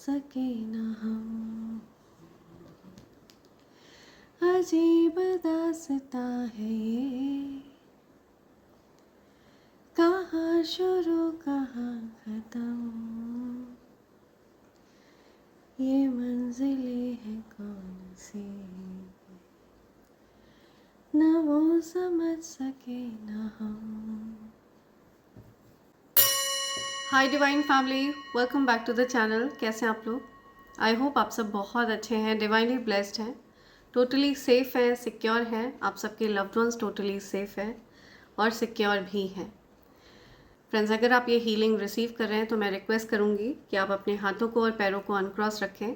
सके न हम। अजीब दास्तां है ये, कहाँ शुरू कहाँ खत्म, ये मंजिलें हैं कौन सी, न वो समझ सके न हम। Hi divine family, welcome back to the channel. कैसे हैं आप लोग? आई होप आप सब बहुत अच्छे हैं, डिवाइनली ब्लेस्ड हैं, टोटली सेफ़ हैं, सिक्योर हैं। आप सबके लव्ड वंस टोटली सेफ़ हैं और सिक्योर भी हैं। फ्रेंड्स, अगर आप ये हीलिंग रिसीव कर रहे हैं तो मैं रिक्वेस्ट करूँगी कि आप अपने हाथों को और पैरों को अनक्रॉस रखें।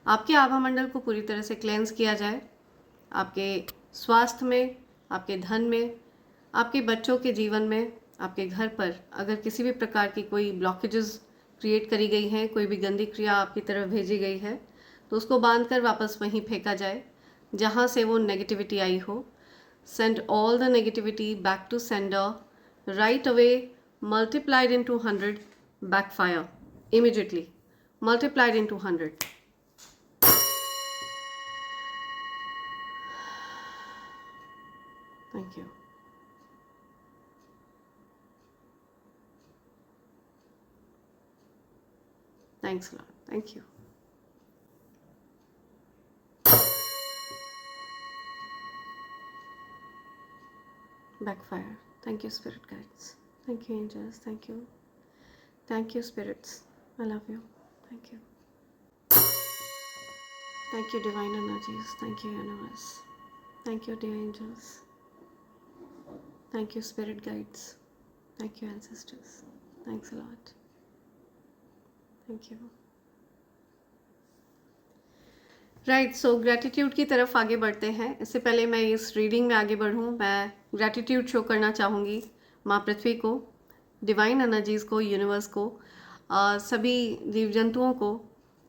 आपके आभा मंडल को पूरी तरह से क्लेंस किया जाए। आपके स्वास्थ्य में, आपके धन में, आपके बच्चों के जीवन में, आपके घर पर अगर किसी भी प्रकार की कोई ब्लॉकेजेस क्रिएट करी गई हैं, कोई भी गंदी क्रिया आपकी तरफ भेजी गई है, तो उसको बांध कर वापस वहीं फेंका जाए जहाँ से वो नेगेटिविटी आई हो। Send all the negativity back to sender right away, multiplied into 100, backfire immediately, multiplied into 100. Thank you. Thanks a lot. Thank you. Backfire. Thank you, spirit guides. Thank you, angels. Thank you. Thank you, spirits. I love you. Thank you. Thank you, divine energies. Thank you, universe. Thank you, dear angels. Thank you, spirit guides. Thank you, ancestors. Thanks a lot. Thank you. Right, so gratitude की तरफ आगे बढ़ते हैं। इससे पहले मैं इस reading में आगे बढ़ूँ, मैं ग्रैटिट्यूड शो करना चाहूँगी माँ पृथ्वी को, डिवाइन एनर्जीज़ को, यूनिवर्स को, सभी जीव जंतुओं को,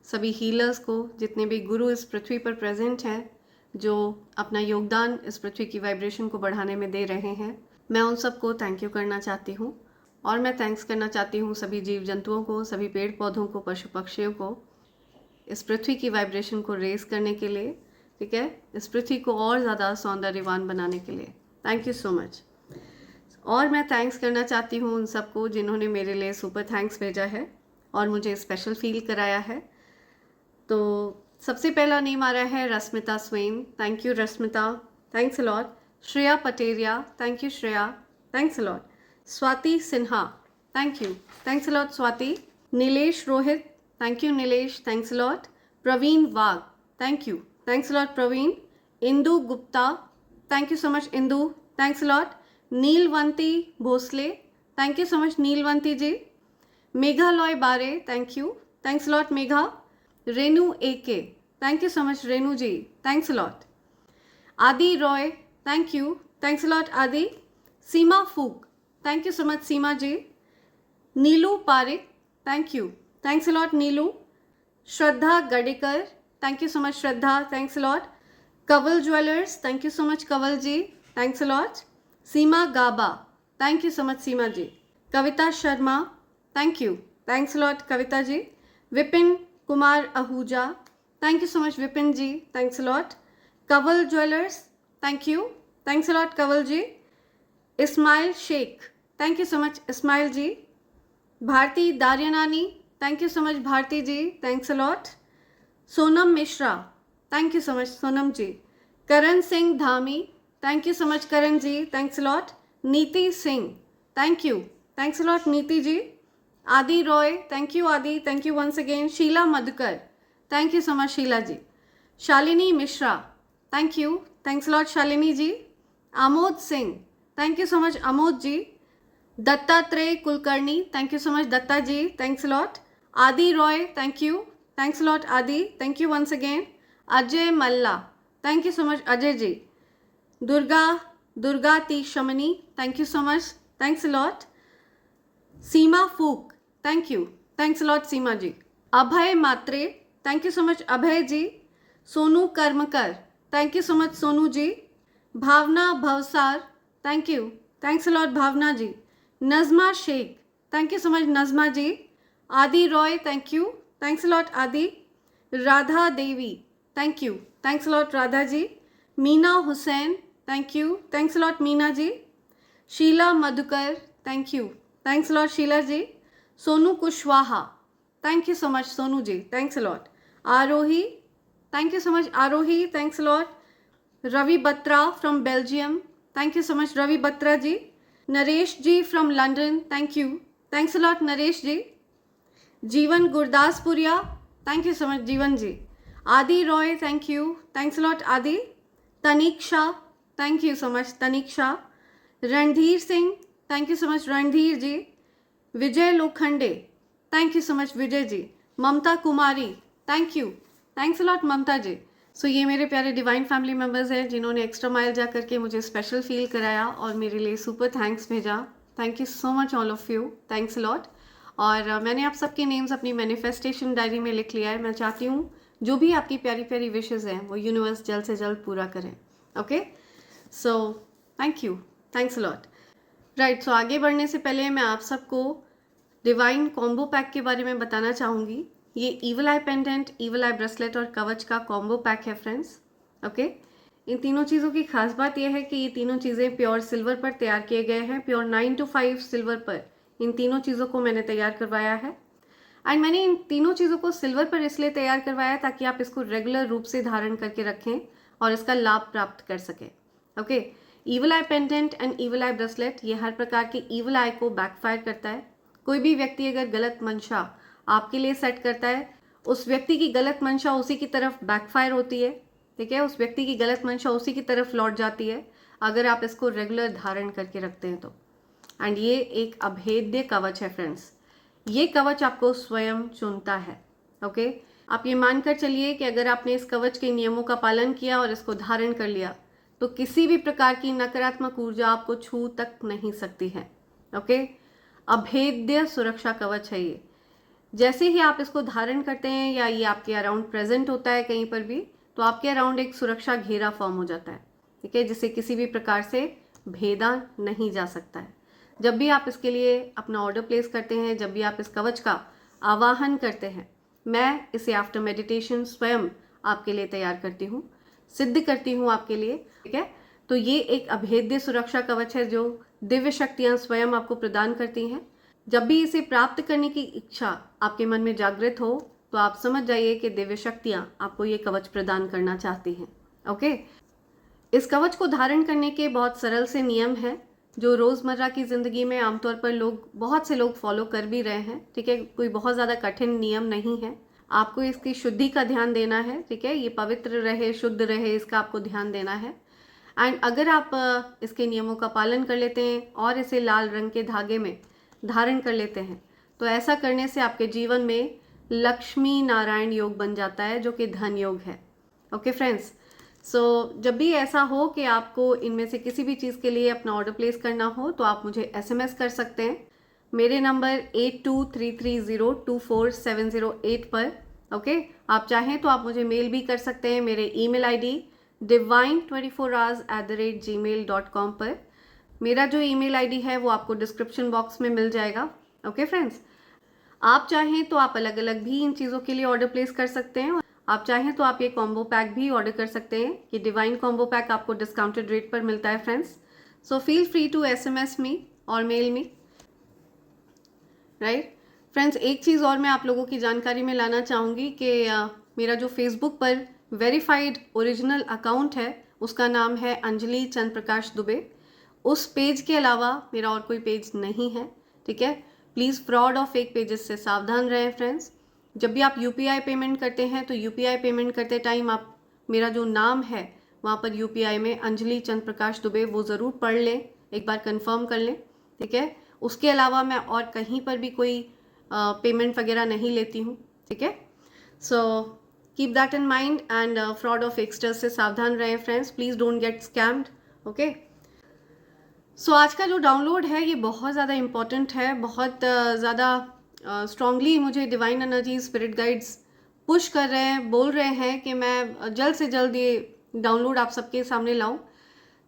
सभी हीलर्स को, जितने भी गुरु इस पृथ्वी पर प्रेजेंट हैं, जो अपना योगदान इस पृथ्वी की वाइब्रेशन को बढ़ाने में दे रहे हैं। मैं उन सबको थैंक यू करना चाहती हूँ। और मैं थैंक्स करना चाहती हूँ सभी जीव जंतुओं को, सभी पेड़ पौधों को, पशु पक्षियों को, इस पृथ्वी की वाइब्रेशन को रेस करने के लिए, ठीक है, इस पृथ्वी को और ज़्यादा सौंदर्यवान बनाने के लिए। Thank you so much. और मैं थैंक्स करना चाहती हूँ उन सबको जिन्होंने मेरे लिए सुपर थैंक्स भेजा है और मुझे स्पेशल फील कराया है। तो सबसे पहला नेम आ रहा है Rashmita Swain. Thank you Rashmita, thanks a lot. Shreya Pateria, thank you Shreya, thanks a lot. Swati Sinha, thank you, thanks a lot Swati. Nilesh Rohit, thank you Nilesh, thanks a lot. Praveen Wagh, thank you, thanks a lot Praveen. Indu Gupta, thank you so much Indu, thanks a lot. Neelvanti Bhosle, thank you so much Neelvanti ji. Megha Loy Bare, thank you, thanks a lot Megha. Renu AK, thank you so much Renu ji, thanks a lot. Adi Roy, thank you, thanks a lot Adi. Seema Fook, thank you so much Seema ji. Neelu Parik, thank you, thanks a lot Neelu. Shraddha Gadikar, thank you so much Shraddha, thanks a lot. Kaval Jewelers, thank you so much Kaval ji, thanks a lot. Seema Gaba, thank you so much Seema ji. Kavita Sharma, thank you, thanks a lot Kavita ji. Vipin Kumar Ahuja, thank you so much Vipin ji, thanks a lot. Kaval Jewelers, thank you, thanks a lot Kaval ji. Ismail Sheikh, thank you so much Ismail ji. Bharti Daryanani, thank you so much Bharti ji, thanks a lot. Sonam Mishra, thank you so much Sonam ji. Karan Singh Dhami, thank you so much Karan ji, thanks a lot. Neeti Singh, thank you, thanks a lot Neeti ji. Adi Roy, thank you Adi, thank you once again. Sheila Madhukar, thank you so much Sheila ji. Shalini Mishra, thank you, thanks a lot Shalini ji. Amod Singh, thank you so much Amod ji. Dattatreya Kulkarni, thank you so much Datta ji, thanks a lot. Adi Roy, thank you, thanks a lot Adi, thank you once again. Ajay Malla, thank you so much Ajay ji. Durga T Shamani, thank you so much, thanks a lot. Seema Fook, thank you, thanks a lot Seema ji. Abhay Matre, thank you so much Abhay ji. Sonu Karmakar, thank you so much Sonu ji. Bhavna Bhavsar, thank you, thanks a lot Bhavna ji. Nazma Sheikh, thank you so much Nazma ji. Adi Roy, thank you, thanks a lot Adi. Radha Devi, thank you, thanks a lot Radha ji. Meena Hussain, thank you, thanks a lot Meena ji. Sheela Madhukar, thank you, thanks a lot Sheela ji. Sonu Kushwaha, thank you so much Sonu ji, thanks a lot. Arohi, thank you so much Arohi, thanks a lot. Ravi Batra from Belgium, thank you so much Ravi Batra ji. Naresh ji from London, thank you, thanks a lot Naresh ji. Jeevan Gurdaspuria, thank you so much Jeevan ji. Adi Roy, thank you, thanks a lot Adi. Taniksha, thank you so much Taniksha. Randhir Singh, thank you so much Randhir ji. Vijay Lokhande, thank you so much Vijay ji. Mamta Kumari, thank you, thanks a lot Mamta ji. So ये मेरे प्यारे divine family members हैं जिन्होंने extra mile जा करके मुझे special feel कराया और मेरे लिए सुपर थैंक्स भेजा। Thank you so much all of you, thanks a lot. और मैंने आप सबके नेम्स अपनी मैनिफेस्टेशन डायरी में लिख लिया है। मैं चाहती हूँ जो भी आपकी प्यारी प्यारी विशेज़ हैं वो यूनिवर्स जल्द से जल्द पूरा करें। Okay, so thank you, thanks a lot. Right, so आगे बढ़ने से पहले मैं आप सबको डिवाइन कॉम्बो पैक के बारे में बताना चाहूँगी। ये ईवल आई पेंडेंट, ईवल आई ब्रेसलेट और कवच का कॉम्बो पैक है फ्रेंड्स। ओके, इन तीनों चीज़ों की खास बात यह है कि ये तीनों चीज़ें प्योर सिल्वर पर तैयार किए गए हैं। प्योर 9 to 5 सिल्वर पर इन तीनों चीज़ों को मैंने तैयार करवाया है। एंड मैंने इन तीनों चीज़ों को सिल्वर पर इसलिए तैयार करवाया ताकि आप इसको रेगुलर रूप से धारण करके रखें और इसका लाभ प्राप्त कर सकें। Okay, evil I pendant and evil I bracelet ये हर प्रकार के ईवल आई को बैकफायर करता है। कोई भी व्यक्ति अगर गलत मंशा आपके लिए सेट करता है, उस व्यक्ति की गलत मंशा उसी की तरफ बैकफायर होती है। ठीक है, उस व्यक्ति की गलत मंशा उसी की तरफ लौट जाती है अगर आप इसको रेगुलर धारण करके रखते हैं तो। एंड ये एक अभेद्य कवच है फ्रेंड्स। ये कवच आपको स्वयं चुनता है। ओके, आप ये मानकर चलिए कि अगर आपने इस कवच के नियमों का पालन किया और इसको धारण कर लिया तो किसी भी प्रकार की नकारात्मक ऊर्जा आपको छू तक नहीं सकती है। ओके, अभेद्य सुरक्षा कवच है ये। जैसे ही आप इसको धारण करते हैं या ये आपके अराउंड प्रेजेंट होता है कहीं पर भी, तो आपके अराउंड एक सुरक्षा घेरा फॉर्म हो जाता है। ठीक है, जिसे किसी भी प्रकार से भेदा नहीं जा सकता है। जब भी आप इसके लिए अपना ऑर्डर प्लेस करते हैं, जब भी आप इस कवच का आवाहन करते हैं, मैं इसे आफ्टर मेडिटेशन स्वयं आपके लिए तैयार करती हूँ, सिद्ध करती हूँ आपके लिए। ठीक है, तो ये एक अभेद्य सुरक्षा कवच है जो दिव्य शक्तियाँ स्वयं आपको प्रदान करती हैं। जब भी इसे प्राप्त करने की इच्छा आपके मन में जागृत हो तो आप समझ जाइए कि दिव्य शक्तियाँ आपको ये कवच प्रदान करना चाहती हैं। ओके, इस कवच को धारण करने के बहुत सरल से नियम हैं जो रोज़मर्रा की ज़िंदगी में आमतौर पर बहुत से लोग फॉलो कर भी रहे हैं। ठीक है, कोई बहुत ज़्यादा कठिन नियम नहीं है। आपको इसकी शुद्धि का ध्यान देना है। ठीक है, ये पवित्र रहे, शुद्ध रहे, इसका आपको ध्यान देना है। एंड अगर आप इसके नियमों का पालन कर लेते हैं और इसे लाल रंग के धागे में धारण कर लेते हैं तो ऐसा करने से आपके जीवन में लक्ष्मी नारायण योग बन जाता है जो कि धन योग है। ओके फ्रेंड्स, सो जब भी ऐसा हो कि आपको इनमें से किसी भी चीज़ के लिए अपना ऑर्डर प्लेस करना हो तो आप मुझे SMS कर सकते हैं मेरे नंबर 8233024708 पर। ओके, आप चाहें तो आप मुझे मेल भी कर सकते हैं मेरे ईमेल ID divine24hours@gmail.com पर। मेरा जो ईमेल ID है वो आपको डिस्क्रिप्शन बॉक्स में मिल जाएगा। ओके फ्रेंड्स, आप चाहें तो आप अलग अलग भी इन चीज़ों के लिए ऑर्डर प्लेस कर सकते हैं। आप चाहें तो आप ये कॉम्बो पैक भी ऑर्डर कर सकते हैं। ये डिवाइन कॉम्बो पैक आपको डिस्काउंटेड रेट पर मिलता है friends. So feel free to SMS me और मेल मी। राइट फ्रेंड्स, एक चीज़ और मैं आप लोगों की जानकारी में लाना चाहूँगी कि मेरा जो फेसबुक पर वेरीफाइड ओरिजिनल अकाउंट है उसका नाम है अंजलि चंद्र प्रकाश दुबे। उस पेज के अलावा मेरा और कोई पेज नहीं है। ठीक है, प्लीज़ फ्रॉड और फेक पेजेस से सावधान रहें फ्रेंड्स। जब भी आप UPI पेमेंट करते हैं तो UPI पेमेंट करते टाइम आप मेरा जो नाम है वहाँ पर UPI में अंजलि चंद्र प्रकाश दुबे वो ज़रूर पढ़ लें, एक बार कंफर्म कर लें। ठीक है, उसके अलावा मैं और कहीं पर भी कोई पेमेंट वगैरह नहीं लेती हूँ। ठीक है, so keep that in mind and fraud और फेकस्टर्स से सावधान रहें friends. Please don't get scammed. Okay, so आज का जो डाउनलोड है ये बहुत ज़्यादा इम्पॉर्टेंट है। बहुत ज़्यादा स्ट्रांगली मुझे divine energy spirit guides push कर रहे हैं, बोल रहे हैं कि मैं जल्द से जल्द ये डाउनलोड आप सबके सामने लाऊं।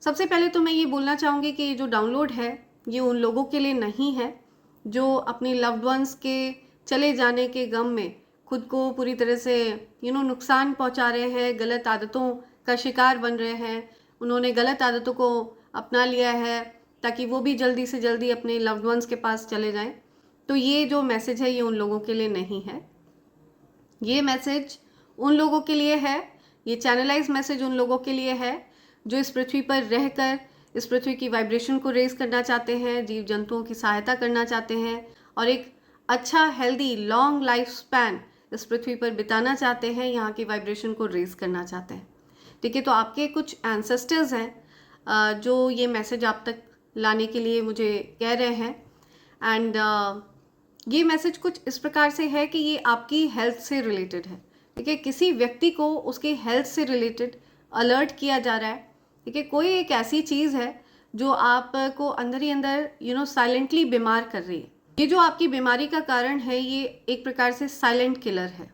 सबसे पहले तो मैं ये बोलना चाहूँगी कि ये जो डाउनलोड है ये उन लोगों के लिए नहीं है जो अपने लव्ड वंस के चले जाने के गम में खुद को पूरी तरह से नुकसान पहुंचा रहे हैं, गलत आदतों का शिकार बन रहे हैं, उन्होंने गलत आदतों को अपना लिया है ताकि वो भी जल्दी से जल्दी अपने लव्ड वंस के पास चले जाएं, तो ये जो मैसेज है ये उन लोगों के लिए नहीं है। ये मैसेज उन लोगों के लिए है, ये चैनलाइज मैसेज उन लोगों के लिए है जो इस पृथ्वी पर रहकर इस पृथ्वी की वाइब्रेशन को रेज करना चाहते हैं, जीव जंतुओं की सहायता करना चाहते हैं और एक अच्छा हेल्दी लॉन्ग लाइफ स्पैन इस पृथ्वी पर बिताना चाहते हैं, यहाँ की वाइब्रेशन को रेज करना चाहते हैं। ठीक है, तो आपके कुछ एंसेस्टर्स हैं जो ये मैसेज आप तक लाने के लिए मुझे कह रहे हैं। एंड ये मैसेज कुछ इस प्रकार से है कि ये आपकी हेल्थ से रिलेटेड है। ठीक है, किसी व्यक्ति को उसके हेल्थ से रिलेटेड अलर्ट किया जा रहा है। ठीक है, कोई एक ऐसी चीज़ है जो आपको अंदर ही अंदर साइलेंटली बीमार कर रही है। ये जो आपकी बीमारी का कारण है ये एक प्रकार से साइलेंट किलर है।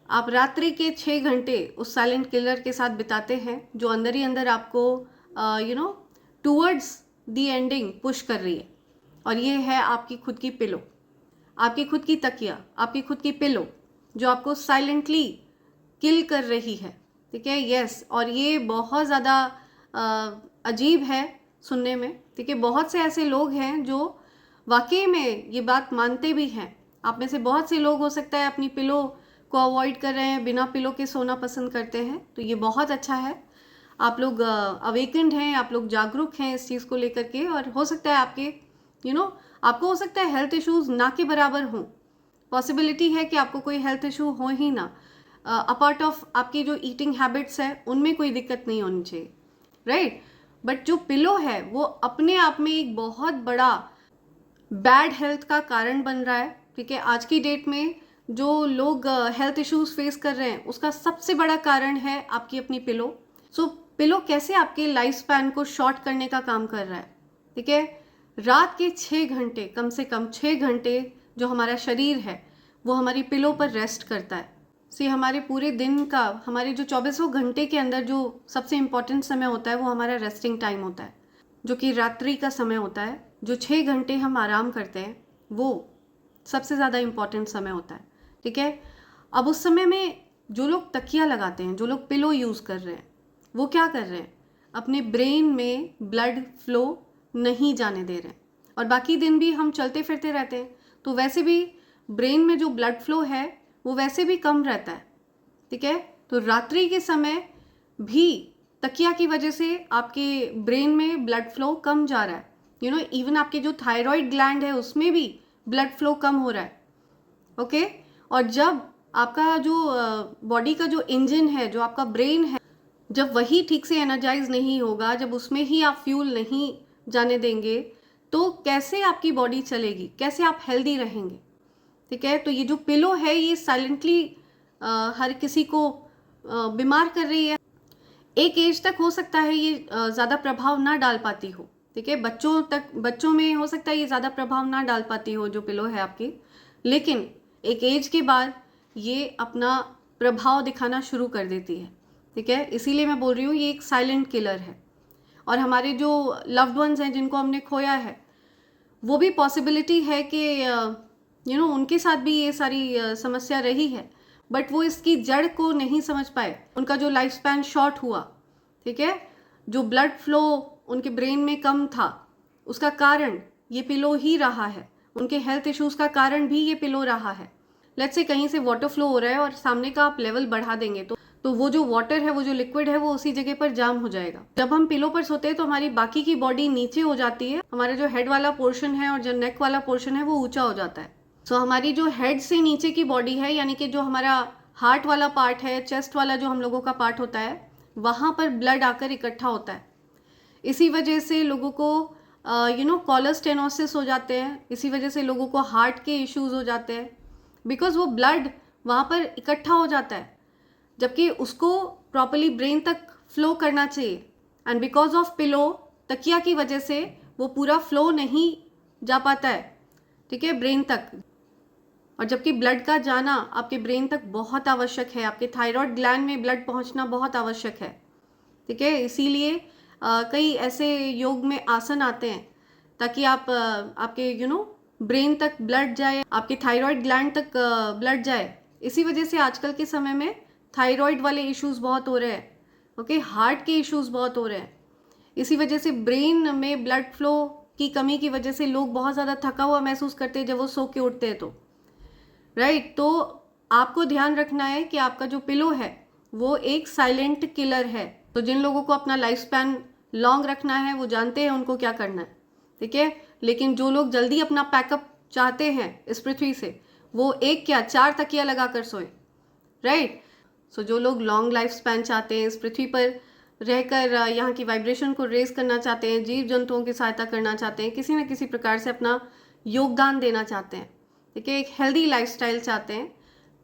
आप रात्रि के 6 घंटे उस साइलेंट किलर के साथ बिताते हैं जो अंदर ही अंदर आपको टूवर्ड्स द एंडिंग पुश कर रही है। और ये है आपकी खुद की पिलो, आपकी खुद की तकिया, आपकी खुद की पिलो जो आपको साइलेंटली किल कर रही है। ठीक है, यस, और ये बहुत ज़्यादा अजीब है सुनने में। ठीक है, बहुत से ऐसे लोग हैं जो वाकई में ये बात मानते भी हैं। आप में से बहुत से लोग हो सकता है अपनी पिलो को अवॉइड कर रहे हैं, बिना पिलो के सोना पसंद करते हैं, तो ये बहुत अच्छा है। आप लोग अवेकेंड हैं, आप लोग जागरूक हैं इस चीज़ को लेकर के, और हो सकता है आपके आपको हो सकता है हेल्थ इश्यूज ना के बराबर हों। पॉसिबिलिटी है कि आपको कोई हेल्थ इशू हो ही ना, अपार्ट ऑफ आपकी जो ईटिंग हैबिट्स है उनमें कोई दिक्कत नहीं होनी चाहिए, राइट। बट जो पिलो है वो अपने आप में एक बहुत बड़ा बैड हेल्थ का कारण बन रहा है। ठीक है, आज की डेट में जो लोग हेल्थ इश्यूज फेस कर रहे हैं उसका सबसे बड़ा कारण है आपकी अपनी पिलो। सो पिलो कैसे आपके लाइफ स्पैन को शॉर्ट करने का काम कर रहा है। ठीक है, रात के 6 घंटे, कम से कम 6 घंटे जो हमारा शरीर है वो हमारी पिलो पर रेस्ट करता है। हमारे पूरे दिन का, हमारे जो 24 घंटे के अंदर जो सबसे इम्पॉर्टेंट समय होता है वो हमारा रेस्टिंग टाइम होता है, जो कि रात्रि का समय होता है। जो 6 घंटे हम आराम करते हैं वो सबसे ज़्यादा इम्पॉर्टेंट समय होता है। ठीक है, अब उस समय में जो लोग तकिया लगाते हैं, जो लोग पिलो यूज़ कर रहे हैं, वो क्या कर रहे हैं, अपने ब्रेन में ब्लड फ्लो नहीं जाने दे रहे हैं। और बाकी दिन भी हम चलते फिरते रहते हैं तो वैसे भी ब्रेन में जो ब्लड फ्लो है वो वैसे भी कम रहता है। ठीक है, तो रात्रि के समय भी तकिया की वजह से आपके ब्रेन में ब्लड फ्लो कम जा रहा है। इवन आपके जो थायराइड ग्लैंड है उसमें भी ब्लड फ्लो कम हो रहा है। ओके, और जब आपका जो बॉडी का जो इंजन है, जो आपका ब्रेन है, जब वही ठीक से एनर्जाइज नहीं होगा, जब उसमें ही आप फ्यूल नहीं जाने देंगे, तो कैसे आपकी बॉडी चलेगी, कैसे आप हेल्दी रहेंगे। ठीक है, तो ये जो पिलो है ये साइलेंटली हर किसी को बीमार कर रही है। एक एज तक हो सकता है ये ज़्यादा प्रभाव ना डाल पाती हो। ठीक है, बच्चों में हो सकता है ये ज़्यादा प्रभाव ना डाल पाती हो जो पिलो है आपकी, लेकिन एक एज के बाद ये अपना प्रभाव दिखाना शुरू कर देती है। ठीक है, इसीलिए मैं बोल रही हूँ ये एक साइलेंट किलर है। और हमारे जो लव्ड वंस हैं जिनको हमने खोया है, वो भी पॉसिबिलिटी है कि उनके साथ भी ये सारी समस्या रही है, बट वो इसकी जड़ को नहीं समझ पाए। उनका जो लाइफ स्पैन शॉर्ट हुआ, ठीक है, जो ब्लड फ्लो उनके ब्रेन में कम था, उसका कारण ये पिलो ही रहा है। उनके हेल्थ इश्यूज का कारण भी ये पिलो रहा है। लेट्स से कहीं से वाटर फ्लो हो रहा है और सामने का आप लेवल बढ़ा देंगे तो वो जो वाटर है, वो जो लिक्विड है, वो उसी जगह पर जाम हो जाएगा। जब हम पिलो पर सोते हैं तो हमारी बाकी की बॉडी नीचे हो जाती है, हमारा जो हेड वाला पोर्शन है और जो नेक वाला पोर्शन है वो ऊंचा हो जाता है। सो हमारी जो हेड से नीचे की बॉडी है, यानी कि जो हमारा हार्ट वाला पार्ट है, चेस्ट वाला जो हम लोगों का पार्ट होता है, वहाँ पर ब्लड आकर इकट्ठा होता है। इसी वजह से लोगों को कॉलर स्टेनोसिस हो जाते हैं, इसी वजह से लोगों को हार्ट के इश्यूज हो जाते हैं, बिकॉज वो ब्लड वहाँ पर इकट्ठा हो जाता है जबकि उसको प्रॉपरली ब्रेन तक फ्लो करना चाहिए। एंड बिकॉज ऑफ पिलो, तकिया की वजह से वो पूरा फ्लो नहीं जा पाता है, ठीक है, ब्रेन तक। और जबकि ब्लड का जाना आपके ब्रेन तक बहुत आवश्यक है, आपके थायराइड ग्लैंड में ब्लड पहुंचना बहुत आवश्यक है। ठीक है, इसीलिए कई ऐसे योग में आसन आते हैं ताकि आपके ब्रेन तक ब्लड जाए, आपके थायराइड ग्लैंड तक ब्लड जाए। इसी वजह से आजकल के समय में थायराइड वाले इश्यूज बहुत हो रहे हैं, ओके, हार्ट के इश्यूज बहुत हो रहे हैं। इसी वजह से ब्रेन में ब्लड फ्लो की कमी की वजह से लोग बहुत ज़्यादा थका हुआ महसूस करते हैं जब वो सो के उठते हैं तो, राइट। तो आपको ध्यान रखना है कि आपका जो पिलो है वो एक साइलेंट किलर है। तो जिन लोगों को अपना लाइफ स्पैन लॉन्ग रखना है वो जानते हैं उनको क्या करना है, ठीक है। लेकिन जो लोग जल्दी अपना पैकअप चाहते हैं इस पृथ्वी से, वो एक क्या 4 तकिया लगा कर सोए, राइट। सो जो लोग लॉन्ग लाइफ स्पैन चाहते हैं, इस पृथ्वी पर रहकर यहाँ की वाइब्रेशन को रेज करना चाहते हैं, जीव जंतुओं की सहायता करना चाहते हैं, किसी न किसी प्रकार से अपना योगदान देना चाहते हैं, ठीक है, एक हेल्दी लाइफस्टाइल चाहते हैं,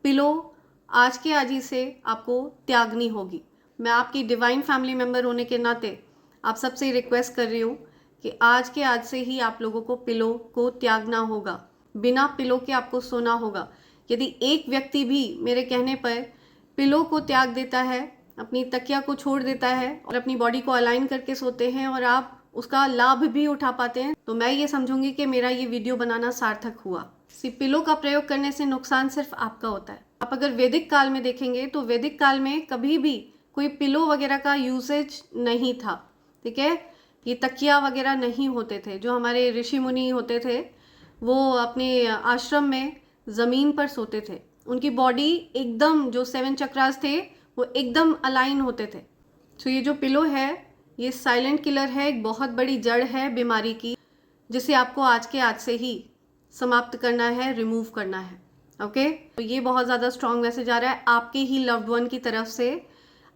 पिलो आज के आज ही से आपको त्यागनी होगी। मैं आपकी डिवाइन फैमिली मेम्बर होने के नाते आप सबसे रिक्वेस्ट कर रही हूँ कि आज के आज से ही आप लोगों को पिलो को त्यागना होगा। बिना पिलो के आपको सोना होगा। यदि एक व्यक्ति भी मेरे कहने पर पिलो को त्याग देता है, अपनी तकिया को छोड़ देता है और अपनी बॉडी को अलाइन करके सोते हैं और आप उसका लाभ भी उठा पाते हैं, तो मैं ये समझूंगी कि मेरा ये वीडियो बनाना सार्थक हुआ। पिलो का प्रयोग करने से नुकसान सिर्फ आपका होता है। आप अगर वैदिक काल में देखेंगे तो वैदिक काल में कभी भी कोई पिलो वगैरह का यूसेज नहीं था, ठीक है। ये तकिया वगैरह नहीं होते थे। जो हमारे ऋषि मुनि होते थे वो अपने आश्रम में ज़मीन पर सोते थे। उनकी बॉडी एकदम, जो 7 चक्रास थे वो एकदम अलाइन होते थे। तो ये जो पिलो है ये साइलेंट किलर है, एक बहुत बड़ी जड़ है बीमारी की, जिसे आपको आज के आज से ही समाप्त करना है, रिमूव करना है, ओके। तो ये बहुत ज़्यादा स्ट्रॉन्ग मैसेज आ रहा है आपके ही लव्ड वन की तरफ से।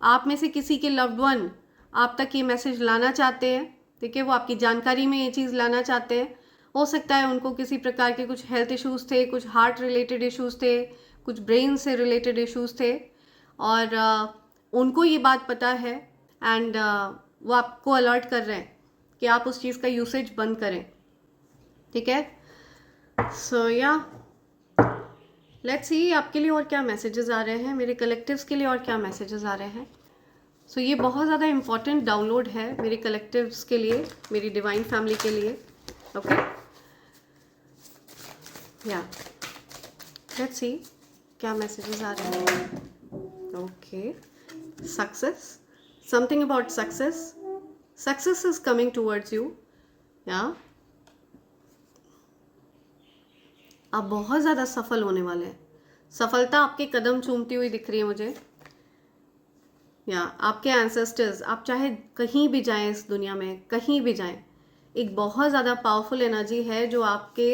आप में से किसी के लव्ड वन आप तक ये मैसेज लाना चाहते हैं, ठीक है, वो आपकी जानकारी में ये चीज़ लाना चाहते हैं। हो सकता है उनको किसी प्रकार के कुछ हेल्थ इश्यूज़ थे, कुछ हार्ट रिलेटेड इश्यूज़ थे, कुछ ब्रेन से रिलेटेड इश्यूज़ थे और उनको ये बात पता है एंड वो आपको अलर्ट कर रहे हैं कि आप उस चीज़ का यूसेज बंद करें, ठीक है। सो या लेट्स सी आपके लिए और क्या मैसेजेस आ रहे हैं, मेरे कलेक्टिव्स के लिए और क्या मैसेजेस आ रहे हैं। सो ये बहुत ज़्यादा इम्पॉर्टेंट डाउनलोड है मेरे कलेक्टिव्स के लिए, मेरी डिवाइन फैमिली के लिए, ओके। या लेट्स सी क्या मैसेजेस आ रहे हैं। Okay, success, something about success, success is coming towards you. या आप बहुत ज़्यादा सफल होने वाले हैं। सफलता आपके कदम चूमती हुई दिख रही है मुझे। या आपके एंसेस्टर्स, आप चाहे कहीं भी जाएं इस दुनिया में, कहीं भी जाएं, एक बहुत ज़्यादा पावरफुल एनर्जी है जो आपके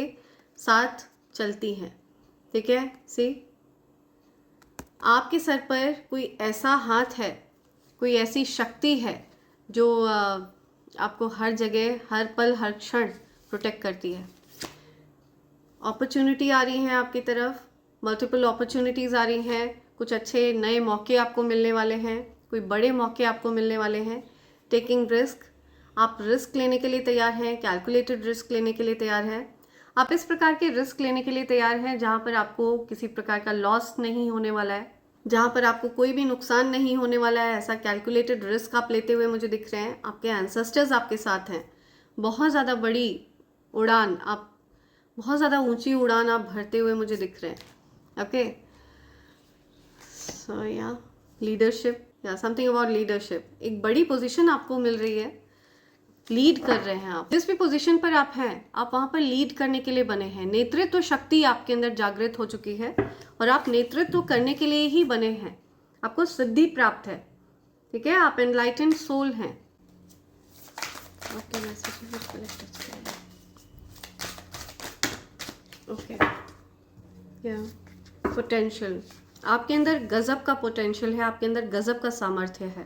साथ चलती है, ठीक है। सी आपके सर पर कोई ऐसा हाथ है, कोई ऐसी शक्ति है जो आपको हर जगह, हर पल, हर क्षण प्रोटेक्ट करती है। अपॉर्चुनिटी आ रही हैं आपकी तरफ, मल्टीपल अपॉर्चुनिटीज़ आ रही हैं, कुछ अच्छे नए मौके आपको मिलने वाले हैं, कोई बड़े मौके आपको मिलने वाले हैं। टेकिंग रिस्क, आप रिस्क लेने के लिए तैयार हैं, कैलकुलेटेड रिस्क लेने के लिए तैयार हैं। आप इस प्रकार के रिस्क लेने के लिए तैयार हैं जहाँ पर आपको किसी प्रकार का लॉस नहीं होने वाला है, जहाँ पर आपको कोई भी नुकसान नहीं होने वाला है। ऐसा कैलकुलेटेड रिस्क आप लेते हुए मुझे दिख रहे हैं। आपके एंसेस्टर्स आपके साथ हैं। बहुत ज़्यादा बड़ी उड़ान, आप बहुत ज़्यादा ऊंची उड़ान आप भरते हुए मुझे दिख रहे हैं, ओके। सो या लीडरशिप, या समथिंग अबाउट लीडरशिप, एक बड़ी पोजीशन आपको मिल रही है, लीड कर रहे हैं आप। जिस भी पोजीशन पर आप हैं, आप वहाँ पर लीड करने के लिए बने हैं। नेतृत्व शक्ति आपके अंदर जागृत हो चुकी है और आप नेतृत्व करने के लिए ही बने हैं। आपको सिद्धि प्राप्त है, ठीक है। आप एनलाइटेंड सोल हैं, ओके। या पोटेंशियल, आपके अंदर गजब का पोटेंशियल है, आपके अंदर गजब का सामर्थ्य है,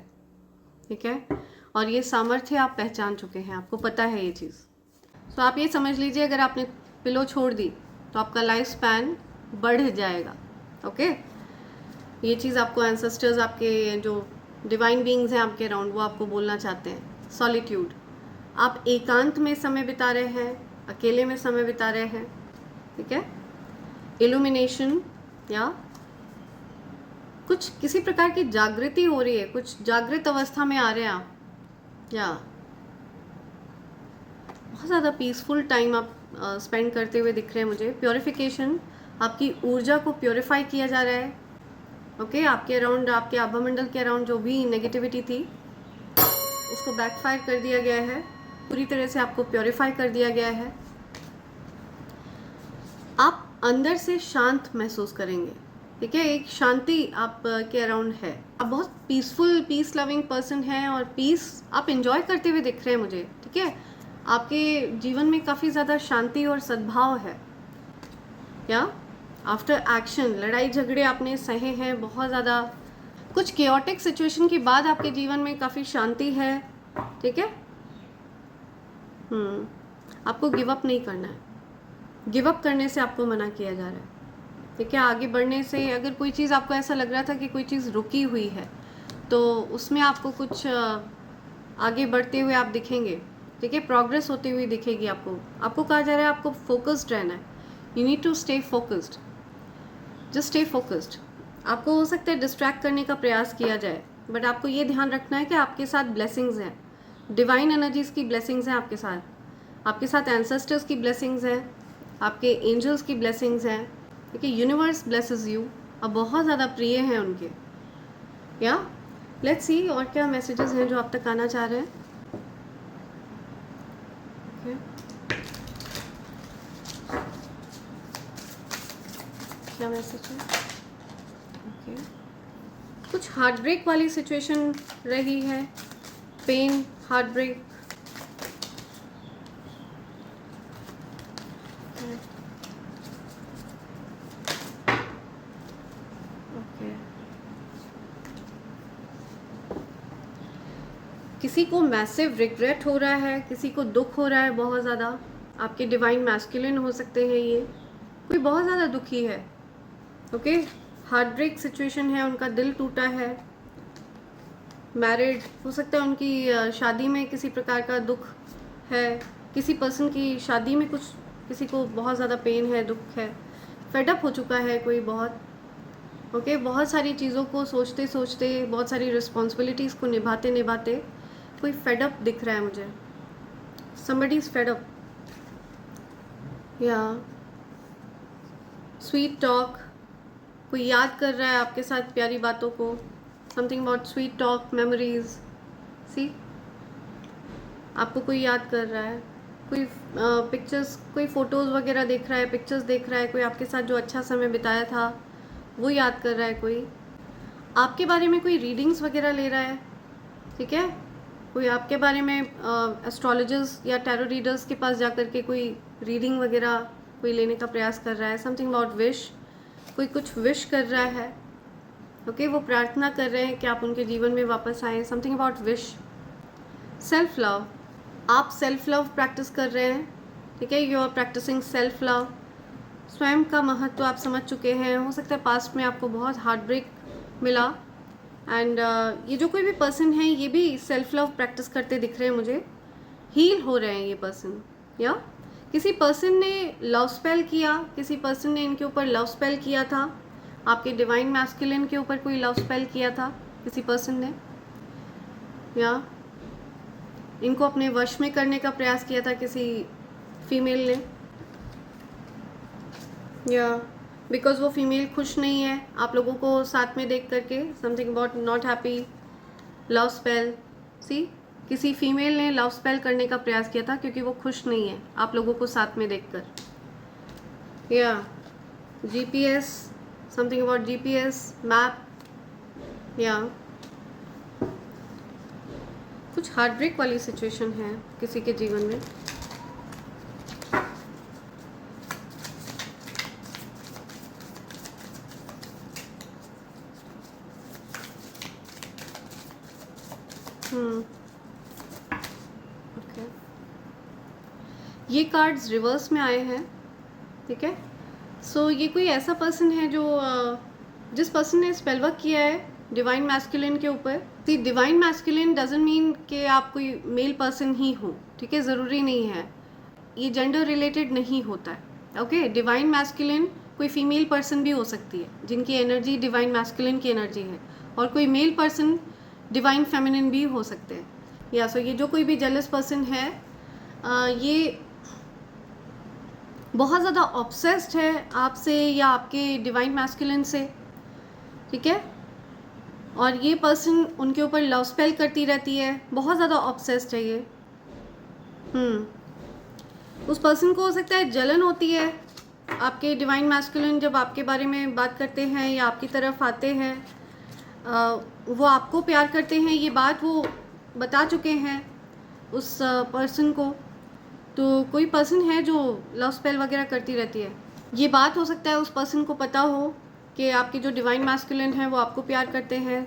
ठीक है। और ये सामर्थ्य आप पहचान चुके हैं, आपको पता है ये चीज़। तो आप ये समझ लीजिए अगर आपने पिलो छोड़ दी तो आपका लाइफ स्पैन बढ़ जाएगा, ओके। ये चीज़ आपको एंसेस्टर्स, आपके जो डिवाइन बीइंग्स हैं आपके अराउंड, वो आपको बोलना चाहते हैं। सॉलिट्यूड, आप एकांत में समय बिता रहे हैं, अकेले में समय बिता रहे हैं, ठीक है। इल्यूमिनेशन, या कुछ किसी प्रकार की जागृति हो रही है, कुछ जागृत अवस्था में आ रहे हैं आप, या बहुत ज़्यादा पीसफुल टाइम आप स्पेंड करते हुए दिख रहे हैं मुझे। प्योरिफिकेशन, आपकी ऊर्जा को प्योरीफाई किया जा रहा है। ओके, आपके अराउंड, आपके आभामंडल के अराउंड जो भी नेगेटिविटी थी उसको बैकफायर कर दिया गया है, पूरी तरह से आपको प्योरीफाई कर दिया गया है। आप अंदर से शांत महसूस करेंगे, ठीक है, एक शांति आप के अराउंड है। आप बहुत पीसफुल, पीस लविंग पर्सन हैं और पीस आप एंजॉय करते हुए दिख रहे हैं मुझे, ठीक है। आपके जीवन में काफ़ी ज़्यादा शांति और सद्भाव है। या आफ्टर एक्शन, लड़ाई झगड़े आपने सहे हैं बहुत ज़्यादा, कुछ केओटिक सिचुएशन के बाद आपके जीवन में काफ़ी शांति है, ठीक है। आपको गिव अप नहीं करना है, गिव अप करने से आपको मना किया जा रहा है, ठीक है। आगे बढ़ने से, अगर कोई चीज़ आपको ऐसा लग रहा था कि कोई चीज़ रुकी हुई है तो उसमें आपको कुछ आगे बढ़ते हुए आप दिखेंगे, ठीक है, प्रोग्रेस होती हुई दिखेगी आपको कहा जा रहा है आपको फोकस्ड रहना है। You need to stay focused, just stay focused. आपको हो सकता है डिस्ट्रैक्ट करने का प्रयास किया जाए, बट आपको ये ध्यान रखना है कि आपके साथ ब्लेसिंग्स हैं, डिवाइन एनर्जीज की ब्लेसिंग्स हैं आपके साथ एंसेस्टर्स की ब्लेसिंग्स हैं, आपके एंजल्स की ब्लेसिंग्स हैं, ठीक है। यूनिवर्स ब्लेसेस यू, अब बहुत ज़्यादा प्रिय हैं उनके। या लेट्स सी और क्या मैसेजेस हैं जो आप तक आना चाह रहे हैं। okay. क्या मैसेज है? ओके, कुछ हार्ट ब्रेक वाली सिचुएशन रही है, पेन, हार्ट ब्रेक। ओके, किसी को मैसिव रिग्रेट हो रहा है, किसी को दुख हो रहा है बहुत ज़्यादा। आपके डिवाइन मैस्कुलिन हो सकते हैं ये, कोई बहुत ज़्यादा दुखी है। ओके, हार्ट ब्रेक सिचुएशन है, उनका दिल टूटा है। मैरिड हो सकता है, उनकी शादी में किसी प्रकार का दुख है, किसी पर्सन की शादी में कुछ, किसी को बहुत ज़्यादा पेन है, दुख है, फेडअप हो चुका है कोई बहुत। ओके, बहुत सारी चीज़ों को सोचते सोचते, बहुत सारी रिस्पॉन्सिबिलिटीज़ को निभाते निभाते कोई फेडअप दिख रहा है मुझे। somebody is fed up। या स्वीट टॉक, कोई याद कर रहा है आपके साथ प्यारी बातों को, something about sweet talk, memories. See, आपको कोई याद कर रहा है, कोई पिक्चर्स, कोई फ़ोटोज़ वगैरह देख रहा है, पिक्चर्स देख रहा है, कोई आपके साथ जो अच्छा समय बिताया था वो याद कर रहा है, कोई आपके बारे में कोई रीडिंग्स वगैरह ले रहा है, ठीक है। कोई आपके बारे में एस्ट्रोलॉजर्स या टैरो रीडर्स के पास जा कर के कोई रीडिंग वगैरह कोई लेने का प्रयास कर रहा है। समथिंग अबाउट विश, कोई कुछ विश कर रहा है, ओके, वो प्रार्थना कर रहे हैं कि आप उनके जीवन में वापस आएँ। Something about wish. Self love, आप सेल्फ लव प्रैक्टिस कर रहे हैं, ठीक है, you are practicing self love. स्वयं का महत्व आप समझ चुके हैं। हो सकता है पास्ट में आपको बहुत हार्ट ब्रेक मिला, एंड ये जो कोई भी पर्सन है ये भी सेल्फ लव प्रैक्टिस करते दिख रहे हैं मुझे, हील हो रहे हैं ये पर्सन। या किसी पर्सन ने लव स्पेल किया, किसी पर्सन ने इनके ऊपर लव स्पेल किया था, आपके डिवाइन मैस्कुलिन के ऊपर कोई लव स्पेल किया था किसी पर्सन ने, या इनको अपने वश में करने का प्रयास किया था किसी फीमेल ने, या बिकॉज वो फीमेल खुश नहीं है आप लोगों को साथ में देख करके। Something about not happy, love spell. See, किसी फीमेल ने लव स्पेल करने का प्रयास किया था क्योंकि वो खुश नहीं है आप लोगों को साथ में देखकर। या GPS, something about GPS map, या कुछ हार्ट ब्रेक वाली सिचुएशन है किसी के जीवन में। ओके, ये कार्ड्स रिवर्स में आए हैं, ठीक है। सो ये कोई ऐसा पर्सन है जो जिस पर्सन ने स्पेल वर्क किया है डिवाइन मैस्कुलिन के ऊपर। दी डिवाइन मैस्कुलिन डजंट मीन कि आप कोई मेल पर्सन ही हो, ठीक है, ज़रूरी नहीं है, ये जेंडर रिलेटेड नहीं होता है। ओके, डिवाइन मैस्कुलिन कोई फीमेल पर्सन भी हो सकती है जिनकी एनर्जी डिवाइन मैस्कुलिन की एनर्जी है, और कोई मेल पर्सन डिवाइन फेमिनिन भी हो सकते हैं। या सो ये जो कोई भी जेलस पर्सन है, ये बहुत ज़्यादा ऑब्सेस्ड है आपसे या आपके डिवाइन मैस्कुलिन से, ठीक है। और ये पर्सन उनके ऊपर लव स्पेल करती रहती है, बहुत ज़्यादा ऑब्सेस्ड है ये। उस पर्सन को हो सकता है जलन होती है आपके डिवाइन मैस्कुलिन जब आपके बारे में बात करते हैं या आपकी तरफ आते हैं। वो आपको प्यार करते हैं, ये बात वो बता चुके हैं उस पर्सन को। तो कोई पर्सन है जो लव स्पेल वगैरह करती रहती है, ये बात हो सकता है उस पर्सन को पता हो कि आपके जो डिवाइन मैस्कुलिन है वो आपको प्यार करते हैं,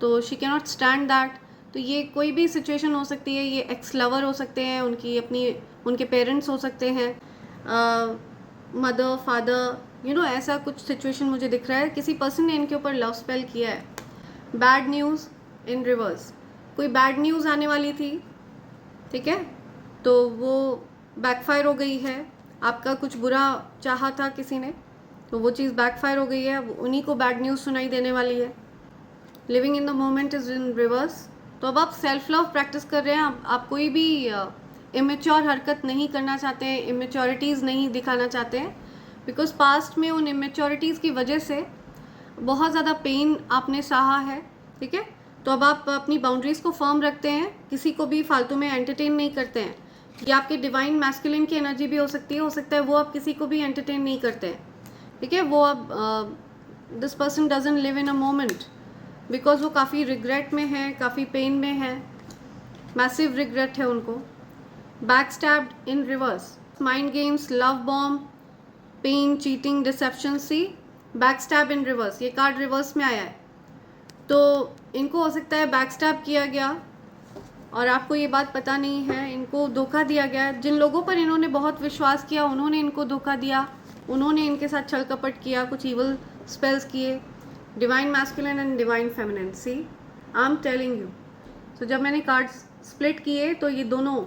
तो she can not stand that. तो ये कोई भी सिचुएशन हो सकती है, ये एक्स लवर हो सकते हैं, उनके पेरेंट्स हो सकते हैं, मदर फादर, ऐसा कुछ सिचुएशन मुझे दिख रहा है। किसी पर्सन ने इनके ऊपर लव स्पेल किया है। बैड न्यूज़ इन रिवर्स, कोई बैड न्यूज़ आने वाली थी, ठीक है, तो वो बैकफायर हो गई है। आपका कुछ बुरा चाहा था किसी ने, तो वो चीज़ बैकफायर हो गई है, उन्हीं को बैड न्यूज़ सुनाई देने वाली है। Living in the moment is in reverse. तो अब आप सेल्फ लव प्रैक्टिस कर रहे हैं, आप कोई भी इमेच्योर हरकत नहीं करना चाहते हैं, इमेच्योरिटीज़ नहीं दिखाना चाहते हैं, बिकॉज पास्ट में उन इमेच्योरिटीज़ की वजह से बहुत ज़्यादा पेन आपने सहा है, ठीक है। तो अब आप अपनी बाउंड्रीज़ को फर्म रखते हैं, किसी को भी फालतू में एंटरटेन नहीं करते हैं। ये आपके डिवाइन मैस्कुलिन की एनर्जी भी हो सकता है वो आप किसी को भी एंटरटेन नहीं करते हैं, ठीक है। वो अब this person doesn't live in a moment because वो काफ़ी रिग्रेट में है, काफ़ी पेन में है, मैसिव रिग्रेट है उनको। Back stabbed in reverse, mind games, love bomb, pain, cheating, deception. See back stab in reverse, ये कार्ड रिवर्स में आया है, तो इनको हो सकता है बैक स्टैब किया गया और आपको ये बात पता नहीं है, इनको धोखा दिया गया। जिन लोगों पर इन्होंने बहुत विश्वास किया उन्होंने इनको धोखा दिया, उन्होंने इनके साथ छल कपट किया, कुछ इवल स्पेल्स किए। Divine masculine and divine feminine, see I am telling you. तो जब मैंने कार्ड्स स्प्लिट किए तो ये दोनों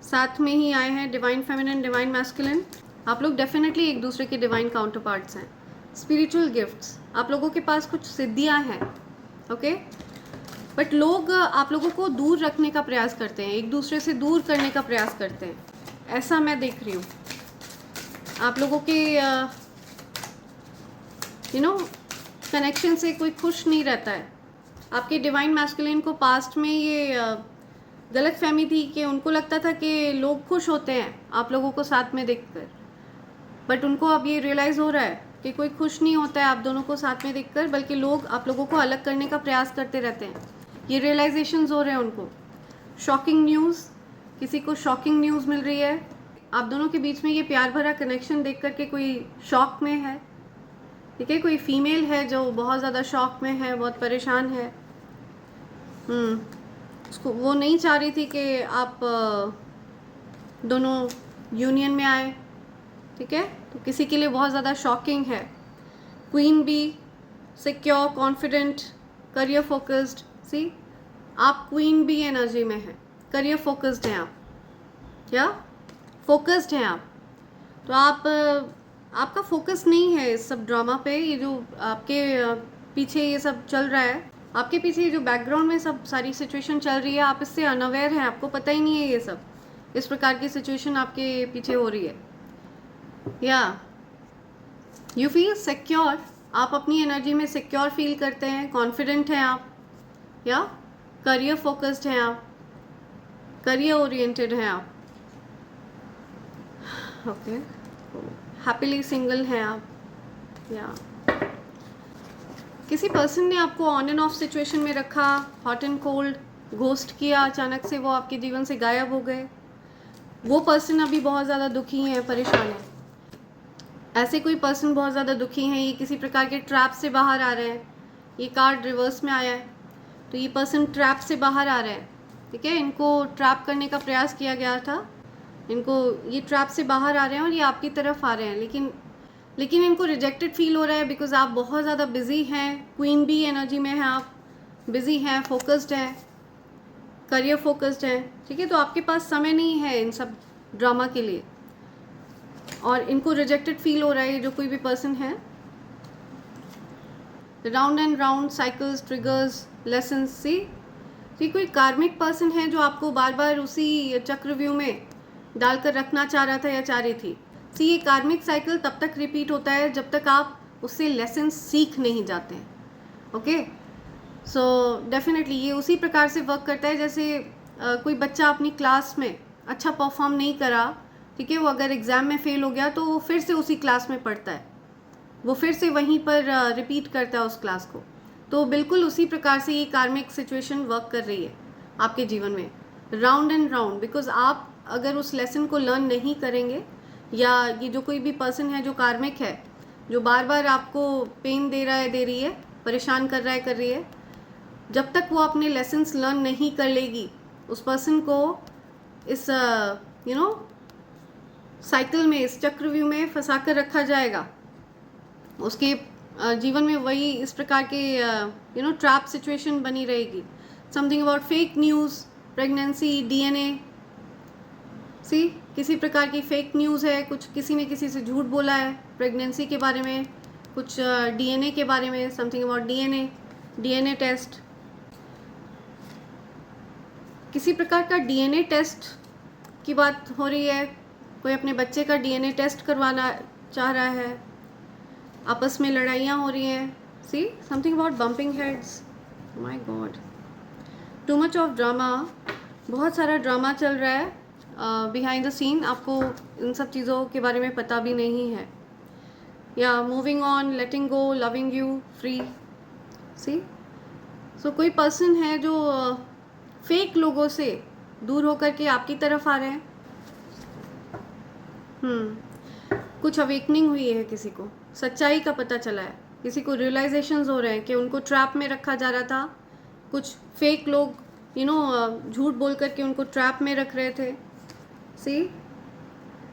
साथ में ही आए हैं, डिवाइन फेमिनिन, डिवाइन मैस्कुलिन। आप लोग डेफिनेटली एक दूसरे के डिवाइन काउंटर पार्ट्स हैं। स्पिरिचुअल गिफ्ट्स, आप लोगों के पास कुछ सिद्धियाँ हैं, ओके, बट लोग आप लोगों को दूर रखने का प्रयास करते हैं, एक दूसरे से दूर करने का प्रयास करते हैं, ऐसा मैं देख रही हूँ। आप लोगों के कनेक्शन से कोई खुश नहीं रहता है। आपके डिवाइन मैस्कुलिन को पास्ट में ये गलत फहमी थी कि उनको लगता था कि लोग खुश होते हैं आप लोगों को साथ में देखकर, बट उनको अब ये रियलाइज़ हो रहा है कि कोई खुश नहीं होता है आप दोनों को साथ में देखकर, बल्कि लोग आप लोगों को अलग करने का प्रयास करते रहते हैं। ये रियलाइजेशंस हो रहे हैं उनको। शॉकिंग न्यूज़, किसी को शॉकिंग न्यूज़ मिल रही है, आप दोनों के बीच में ये प्यार भरा कनेक्शन देख कर के कोई शॉक में है, ठीक है। कोई फीमेल है जो बहुत ज़्यादा शॉक में है, बहुत परेशान है। उसको वो नहीं चाह रही थी कि आप दोनों यूनियन में आए, ठीक है। तो किसी के लिए बहुत ज़्यादा शॉकिंग है। Queen bee, secure, confident, career focused. See आप क्वीन बी एनर्जी में हैं, करियर फोकस्ड हैं आप, क्या फोकस्ड हैं आप। तो आपका फोकस नहीं है इस सब ड्रामा पे। ये जो आपके पीछे ये सब चल रहा है, आपके पीछे जो बैकग्राउंड में सब सारी सिचुएशन चल रही है, आप इससे अनअवेयर हैं, आपको पता ही नहीं है ये सब, इस प्रकार की सिचुएशन आपके पीछे हो रही है। या यू फील सिक्योर, आप अपनी एनर्जी में सिक्योर फील करते हैं, कॉन्फिडेंट हैं आप, या करियर फोकस्ड हैं आप, करियर ओरिएंटेड हैं आप, ओके। हैप्पीली सिंगल हैं आप, या किसी पर्सन ने आपको ऑन एंड ऑफ सिचुएशन में रखा, हॉट एंड कोल्ड, घोस्ट किया, अचानक से वो आपके जीवन से गायब हो गए। वो पर्सन अभी बहुत ज़्यादा दुखी हैं, परेशान हैं। ऐसे कोई पर्सन बहुत ज़्यादा दुखी हैं, ये किसी प्रकार के ट्रैप से बाहर आ रहे हैं। ये कार्ड रिवर्स में आया है, तो ये पर्सन ट्रैप से बाहर आ रहे हैं, ठीक है। इनको ट्रैप करने का प्रयास किया गया था, इनको ये ट्रैप से बाहर आ रहे हैं और ये आपकी तरफ आ रहे हैं, लेकिन इनको रिजेक्टेड फील हो रहा है बिकॉज आप बहुत ज़्यादा बिजी हैं। क्वीन बी एनर्जी में हैं आप, बिजी हैं, फोकस्ड हैं, करियर फोकस्ड हैं, ठीक है। तो आपके पास समय नहीं है इन सब ड्रामा के लिए, और इनको रिजेक्टेड फील हो रहा है जो कोई भी पर्सन है। Round and round cycles, triggers, lessons. See ये कोई कार्मिक पर्सन है जो आपको बार बार उसी चक्रव्यूह में डालकर रखना चाह रहा था या चाह रही थी। सी ये कार्मिक साइकिल तब तक रिपीट होता है जब तक आप उससे लेसन सीख नहीं जाते हैं. ओके, सो डेफिनेटली ये उसी प्रकार से वर्क करता है जैसे कोई बच्चा अपनी क्लास में अच्छा परफॉर्म नहीं करा, ठीक है, वो अगर एग्ज़ाम में फेल हो गया तो वो फिर से उसी क्लास में पढ़ता है, वो फिर से वहीं पर रिपीट करता है उस क्लास को. तो बिल्कुल उसी प्रकार से ये कार्मिक सिचुएशन वर्क कर रही है आपके जीवन में, राउंड एंड राउंड. बिकॉज आप अगर उस लेसन को लर्न नहीं करेंगे, या ये जो कोई भी पर्सन है जो कार्मिक है, जो बार बार आपको पेन दे रहा है, दे रही है, परेशान कर रहा है, कर रही है, जब तक वो अपने लेसन्स लर्न नहीं कर लेगी, उस पर्सन को इस साइकिल में, इस चक्रव्यूह में फंसा कर रखा जाएगा. उसके जीवन में वही इस प्रकार के ट्रैप सिचुएशन बनी रहेगी. Something about fake news, pregnancy, DNA. See किसी प्रकार की फेक न्यूज़ है, कुछ किसी ने किसी से झूठ बोला है प्रेगनेंसी के बारे में, कुछ डीएनए के बारे में, समथिंग अबाउट डीएनए टेस्ट. किसी प्रकार का डीएनए टेस्ट की बात हो रही है, कोई अपने बच्चे का डीएनए टेस्ट करवाना चाह रहा है, आपस में लड़ाइयाँ हो रही हैं. See something about bumping heads. My God, too much of drama. बहुत सारा ड्रामा चल रहा है बिहाइंड द सीन. आपको इन सब चीज़ों के बारे में पता भी नहीं है. या moving on, letting go, loving you, free. See so कोई पर्सन है जो फेक लोगों से दूर होकर के आपकी तरफ आ रहे हैं. कुछ अवेकनिंग हुई है, किसी को सच्चाई का पता चला है, किसी को रियलाइजेशंस हो रहे हैं कि उनको ट्रैप में रखा जा रहा था. कुछ फेक लोग झूठ बोल करके उनको ट्रैप में रख रहे थे. सी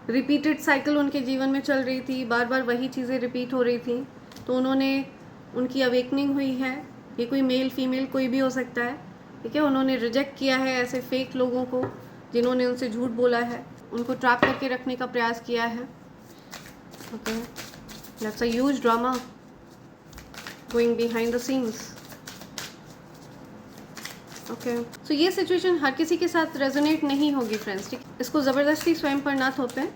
रिपीटेड साइकिल उनके जीवन में चल रही थी, बार बार वही चीज़ें रिपीट हो रही थी. तो उनकी अवेकनिंग हुई है. ये कोई मेल फीमेल कोई भी हो सकता है, ठीक है. उन्होंने रिजेक्ट किया है ऐसे फेक लोगों को जिन्होंने उनसे झूठ बोला है, उनको ट्रैप करके रखने का प्रयास किया है. Okay, that's a huge drama going behind the scenes. Okay, so ये सिचुएशन हर किसी के साथ रेजोनेट नहीं होगी फ्रेंड्स, ठीक. इसको ज़बरदस्ती स्वयं पर ना थोपें.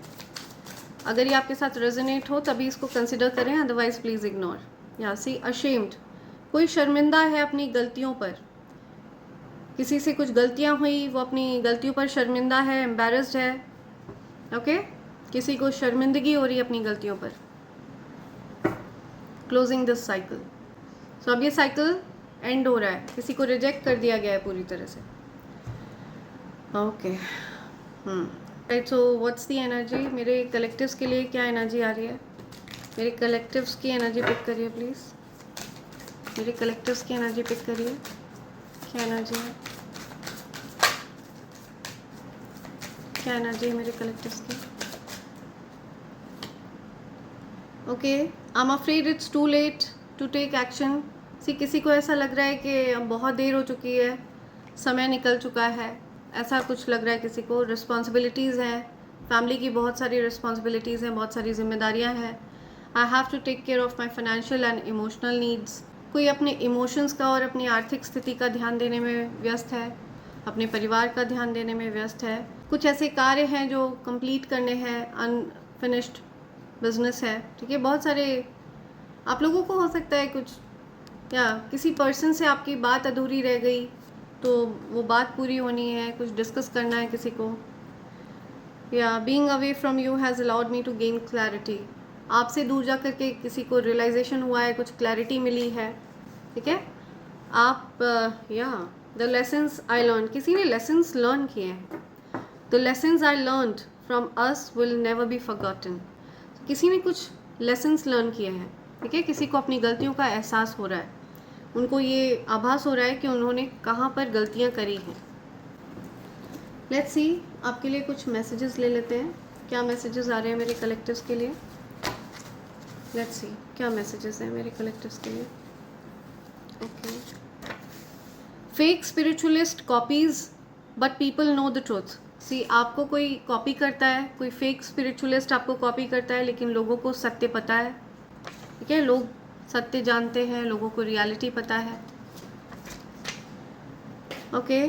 अगर ये आपके साथ रेजोनेट हो तभी इसको कंसिडर करें, अदरवाइज प्लीज़ इग्नोर. या सी अशेम्ड, कोई शर्मिंदा है अपनी गलतियों पर. किसी से कुछ गलतियां हुई, वो अपनी गलतियों पर शर्मिंदा है, एम्बैरेस्ड है. ओके, किसी को शर्मिंदगी हो रही है अपनी गलतियों पर. Closing this cycle. सो अब ये साइकिल एंड हो रहा है, किसी को रिजेक्ट कर दिया गया है पूरी तरह से. Okay, right. So what's the energy, मेरे कलेक्टिव्स के लिए क्या एनर्जी आ रही है? मेरे कलेक्टिव्स की एनर्जी पिक करिए प्लीज़. मेरे कलेक्टिव्स की एनर्जी पिक करिए. क्या एनर्जी है, क्या एनर्जी है मेरे कलेक्टिव्स की? Okay, I am afraid it's too late to take action. See किसी को ऐसा लग रहा है कि अब बहुत देर हो चुकी है, समय निकल चुका है, ऐसा कुछ लग रहा है किसी को. रिस्पॉन्सिबिलिटीज़ हैं, फैमिली की बहुत सारी रिस्पॉन्सिबिलिटीज़ हैं, बहुत सारी जिम्मेदारियां हैं. I have to take care of my financial and emotional needs. कोई अपने इमोशंस का और अपनी आर्थिक स्थिति का ध्यान देने में व्यस्त है, अपने परिवार का ध्यान देने में व्यस्त है. कुछ ऐसे कार्य हैं जो कंप्लीट करने हैं, अनफिनिश्ड बिजनेस है, ठीक है. बहुत सारे आप लोगों को हो सकता है कुछ, या किसी पर्सन से आपकी बात अधूरी रह गई तो वो बात पूरी होनी है, कुछ डिस्कस करना है किसी को. या being away from you has allowed me to gain clarity. आपसे दूर जा कर के किसी को रियलाइजेशन हुआ है, कुछ क्लैरिटी मिली है, ठीक है. आप या द लेसन्स आई लर्न, किसी ने लेसन्स लर्न किए हैं. The lessons I learned from us will never be forgotten. किसी ने कुछ लेसन्स लर्न किए हैं, ठीक है. किसी को अपनी गलतियों का एहसास हो रहा है, उनको ये आभास हो रहा है कि उन्होंने कहाँ पर गलतियाँ करी हैं. लेट्स सी, आपके लिए कुछ मैसेजेस ले लेते हैं. क्या मैसेजेस आ रहे हैं मेरे कलेक्टिव्स के लिए? लेट्स सी क्या मैसेजेस हैं मेरे कलेक्टिव्स के लिए. Okay, fake spiritualist copies but people know the truth. See आपको कोई कॉपी करता है, कोई फेक स्पिरिचुअलिस्ट आपको कॉपी करता है, लेकिन लोगों को सत्य पता है, ठीक है. लोग सत्य जानते हैं, लोगों को रियलिटी पता है. Okay,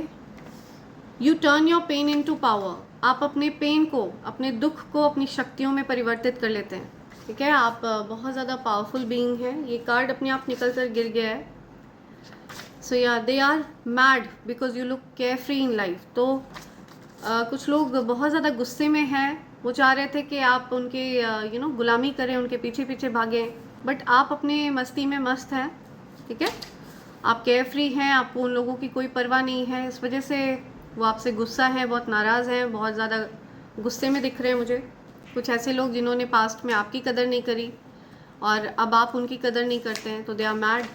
you turn your pain into power. आप अपने पेन को, अपने दुख को अपनी शक्तियों में परिवर्तित कर लेते हैं। ठीक है, आप बहुत ज़्यादा पावरफुल बीइंग हैं। ये कार्ड अपने आप निकल कर गिर गया है। सो या they are mad because you look carefree in life. तो कुछ लोग बहुत ज़्यादा गुस्से में हैं। वो चाह रहे थे कि आप उनके गुलामी करें, उनके पीछे पीछे भागें, बट आप अपने मस्ती में मस्त हैं। ठीक है, आप केयर फ्री हैं, आपको उन लोगों की कोई परवाह नहीं है। इस वजह से वो आपसे गुस्सा है, बहुत नाराज़ हैं, बहुत ज़्यादा गुस्से में दिख रहे हैं मुझे। कुछ ऐसे लोग जिन्होंने पास्ट में आपकी कदर नहीं करी और अब आप उनकी कदर नहीं करते हैं, तो they are mad.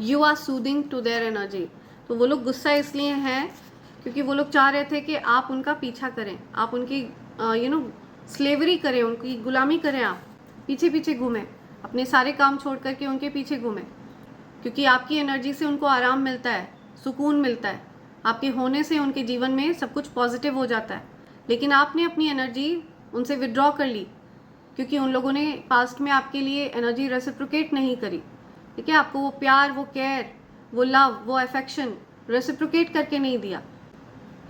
You are soothing to their energy. तो वो लोग गुस्सा इसलिए हैं क्योंकि वो लोग चाह रहे थे कि आप उनका पीछा करें, आप उनकी स्लेवरी करें, उनकी गुलामी करें, आप पीछे पीछे घूमें, अपने सारे काम छोड़ करके उनके पीछे घूमें, क्योंकि आपकी एनर्जी से उनको आराम मिलता है, सुकून मिलता है। आपके होने से उनके जीवन में सब कुछ पॉजिटिव हो जाता है। लेकिन आपने अपनी एनर्जी उनसे विड्रॉ कर ली क्योंकि उन लोगों ने पास्ट में आपके लिए एनर्जी रेसिप्रोकेट नहीं करी। ठीक है, आपको वो प्यार, वो केयर, वो लव, वो अफेक्शन रेसिप्रोकेट करके नहीं दिया,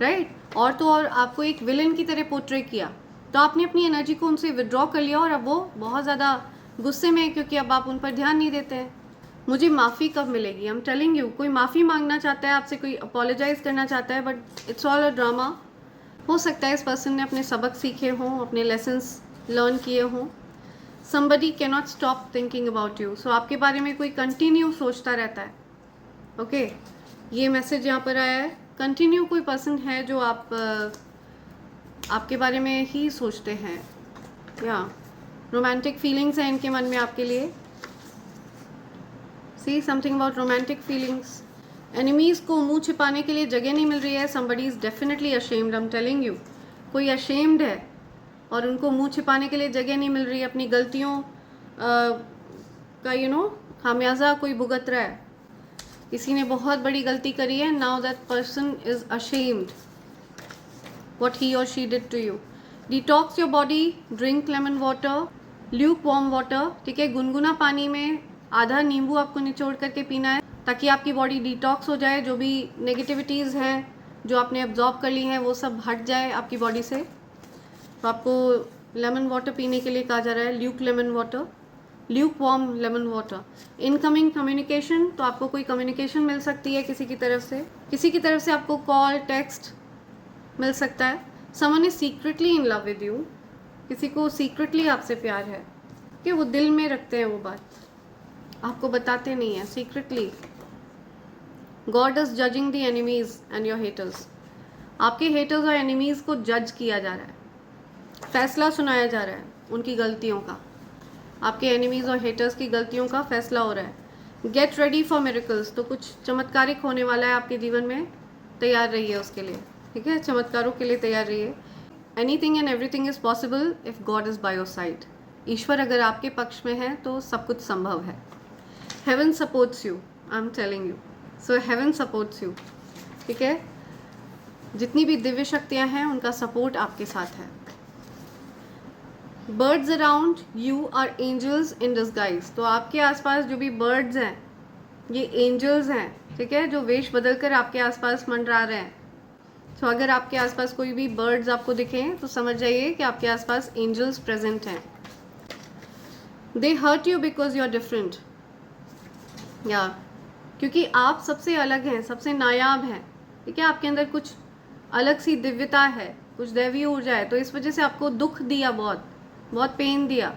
राइट। और तो और आपको एक विलन की तरह पोर्ट्रे किया। तो आपने अपनी एनर्जी को उनसे विड्रॉ कर लिया और अब वो बहुत ज़्यादा गुस्से में है क्योंकि अब आप उन पर ध्यान नहीं देते हैं। मुझे माफ़ी कब मिलेगी? आई एम टेलिंग यू, कोई माफ़ी मांगना चाहता है आपसे, कोई अपोलोजाइज करना चाहता है, but it's all a drama. हो सकता है इस पर्सन ने अपने सबक सीखे हों, अपने लेसन्स लर्न किए हों। Somebody can not stop thinking about you. So आपके बारे में कोई कंटिन्यू सोचता रहता है। ओके, ये मैसेज यहाँ पर आया है। कंटिन्यू कोई पर्सन है जो आपके बारे में ही सोचते हैं, या रोमांटिक फीलिंग्स हैं इनके मन में आपके लिए। See something about romantic feelings. Enemies को मुंह छिपाने के लिए जगह नहीं मिल रही है। Somebody is definitely ashamed, I am telling you. कोई अशेम्ड है और उनको मुंह छिपाने के लिए जगह नहीं मिल रही है। अपनी गलतियों का खामियाजा कोई भुगत रहा है। किसी ने बहुत बड़ी गलती करी है। Now that person is ashamed what he or she did to you. Detox your body, drink lemon water, lukewarm water. ठीक है, गुनगुना पानी में आधा नींबू आपको निचोड़ करके पीना है ताकि आपकी बॉडी डिटॉक्स हो जाए। जो भी नेगेटिविटीज़ हैं जो आपने एब्जॉर्ब कर ली हैं वो सब हट जाए आपकी बॉडी से। तो आपको लेमन वाटर पीने के लिए कहा जा रहा है, Luke warm lemon water. Incoming communication, तो आपको कोई कम्युनिकेशन मिल सकती है किसी की तरफ से आपको कॉल, टेक्स्ट मिल सकता है। Someone is secretly in love with you. किसी को सीक्रेटली आपसे प्यार है कि वो दिल में रखते हैं, वो बात आपको बताते नहीं है, secretly. God is judging the enemies and your haters. आपके हेटर्स और एनिमीज़ को जज किया जा रहा है, फैसला सुनाया जा रहा है उनकी गलतियों का। आपके एनिमीज़ और हेटर्स की गलतियों का फैसला हो रहा है। Get ready for miracles. तो कुछ चमत्कारिक होने वाला है आपके जीवन में, तैयार रहिए उसके लिए। ठीक है, चमत्कारों के लिए तैयार रहिए। Anything and everything is possible if God is by your side. ईश्वर अगर आपके पक्ष में है तो सब कुछ संभव है। Heaven supports you, I am telling you. So heaven supports you. ठीक है, जितनी भी दिव्य शक्तियाँ हैं उनका सपोर्ट आपके साथ है। Birds around you are angels in disguise. तो आपके आसपास जो भी बर्ड्स हैं ये एंजल्स हैं। ठीक है, जो वेश बदल कर आपके आसपास मंडरा रहे हैं। तो अगर आपके आसपास कोई भी बर्ड्स आपको दिखें तो समझ जाइए कि आपके आसपास एंजल्स प्रेजेंट हैं। They hurt you because you are different, या क्योंकि आप सबसे अलग हैं, सबसे नायाब हैं। ठीक है, आपके अंदर कुछ अलग सी दिव्यता है, कुछ दैवीय ऊर्जा है, तो इस वजह से आपको दुख दिया, बहुत बहुत पेन दिया।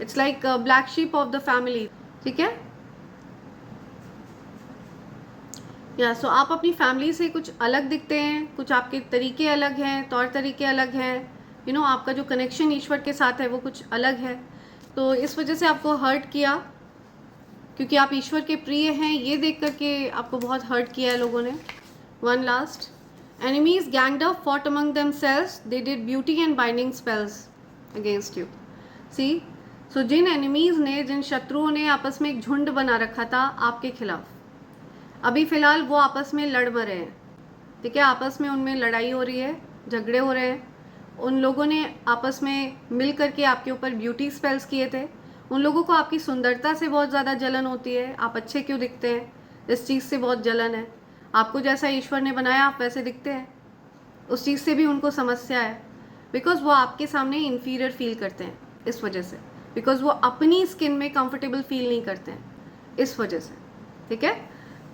It's like black sheep of the family. ठीक है, या सो आप अपनी फैमिली से कुछ अलग दिखते हैं, कुछ आपके तरीके अलग हैं, तौर तरीके अलग हैं। आपका जो कनेक्शन ईश्वर के साथ है वो कुछ अलग है। तो इस वजह से आपको हर्ट किया क्योंकि आप ईश्वर के प्रिय हैं, ये देख करके आपको बहुत हर्ट किया है लोगों ने। One last, enemies ganged up, fought among themselves, they did beauty and binding spells against you. See, so जिन एनिमीज़ ने, जिन शत्रुओं ने आपस में एक झुंड बना रखा था आपके खिलाफ, अभी फ़िलहाल वो आपस में लड़ मरे हैं। ठीक है, आपस में उनमें लड़ाई हो रही है, झगड़े हो रहे हैं। उन लोगों ने आपस में मिल करके आपके ऊपर ब्यूटी स्पेल्स किए थे। उन लोगों को आपकी सुंदरता से बहुत ज़्यादा जलन होती है, आप अच्छे क्यों दिखते हैं, इस चीज़ से बहुत जलन है। आपको जैसा ईश्वर ने बनाया आप वैसे दिखते हैं, उस चीज़ से भी उनको समस्या है, बिकॉज वो आपके सामने इन्फीरियर फील करते हैं इस वजह से, बिकॉज वो अपनी स्किन में कंफर्टेबल फील नहीं करते हैं इस वजह से, ठीक है।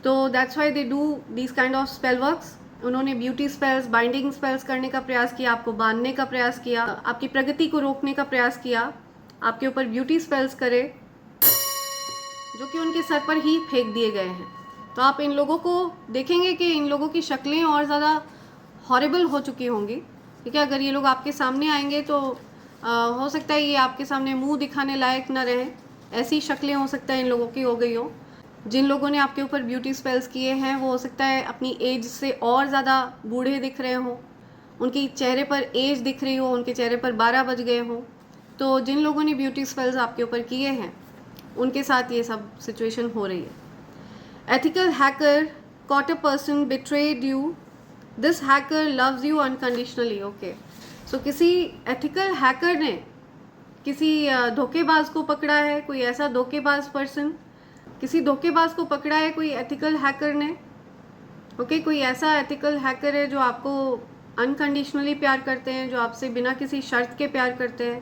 तो that's why they do this kind of spell works. उन्होंने ब्यूटी स्पेल्स, बाइंडिंग स्पेल्स करने का प्रयास किया, आपको बांधने का प्रयास किया, आपकी प्रगति को रोकने का प्रयास किया, आपके ऊपर ब्यूटी स्पेल्स करे जो कि उनके सर पर ही फेंक दिए गए हैं। तो आप इन लोगों को देखेंगे कि इन लोगों की शक्लें और ज़्यादा हॉरिबल हो चुकी होंगी, ठीक है। अगर ये लोग आपके सामने आएंगे तो हो सकता है ये आपके सामने मुंह दिखाने लायक न रहे, ऐसी शक्लें हो सकता है इन लोगों की हो गई हो। जिन लोगों ने आपके ऊपर ब्यूटी स्पेल्स किए हैं वो हो सकता है अपनी एज से और ज़्यादा बूढ़े दिख रहे हों, उनकी चेहरे पर एज दिख रही हो, उनके चेहरे पर 12 बज गए हों। तो जिन लोगों ने ब्यूटी स्पेल्स आपके ऊपर किए हैं उनके साथ ये सब सिचुएशन हो रही है। Ethical hacker caught a person betrayed you, this hacker loves you unconditionally. Okay, so किसी एथिकल हैकर ने किसी धोखेबाज को पकड़ा है, कोई ऐसा धोखेबाज पर्सन, किसी धोखेबाज को पकड़ा है कोई एथिकल हैकर ने। ओके, कोई ऐसा एथिकल हैकर है जो आपको अनकंडीशनली प्यार करते हैं, जो आपसे बिना किसी शर्त के प्यार करते हैं,